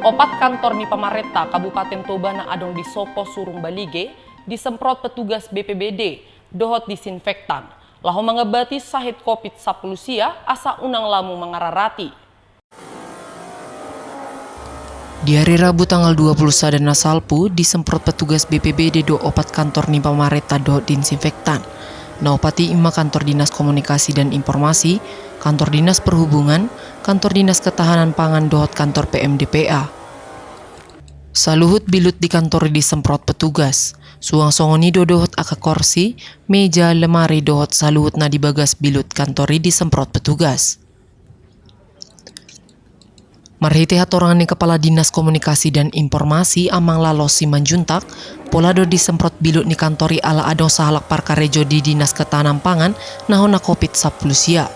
Opat kantor ni Pamareta Kabupaten Toba na adong di Sopo Surung Balige disemprot petugas BPBD dohot disinfektan. Laho mangabati sahit COVID-19 asa unang lamu mangararati. Di hari Rabu tanggal 21 Nasalpu disemprot petugas BPBD do opat kantor ni Pamareta dohot disinfektan. Naopati 5 kantor dinas komunikasi dan informasi, kantor dinas perhubungan, kantor dinas ketahanan pangan dohot kantor PMDPA. Saluhut bilut di kantor disemprot petugas. Suang songoni dohot aka kursi, meja, lemari dohot saluhut na dibagas bilut kantori disemprot petugas. Marhite hatorangan ni Kepala Dinas Komunikasi dan Informasi Amang Lalos Simanjuntak, pola do disemprot bilut ni kantori ala adong sahalak parkarejo di Dinas Ketahanan Pangan nahona COVID-19.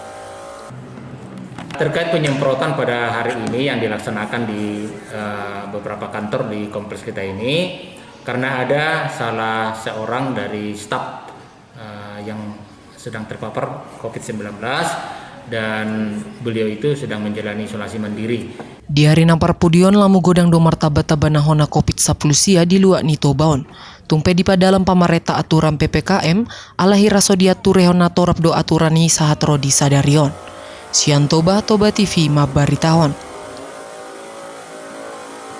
Terkait penyemprotan pada hari ini yang dilaksanakan di beberapa kantor di kompleks kita ini, karena ada salah seorang dari staf yang sedang terpapar COVID-19 dan beliau itu sedang menjalani isolasi mandiri. Di hari nampar pudion lamu godang do martabat nahona COVID-19 di luak ni Tobaon. Tumpe di padalam Pamareta aturan PPKM alahi rasodia turehona torap do aturan ni sahat rodi sadarion. Sian Toba TV Mabaritahon.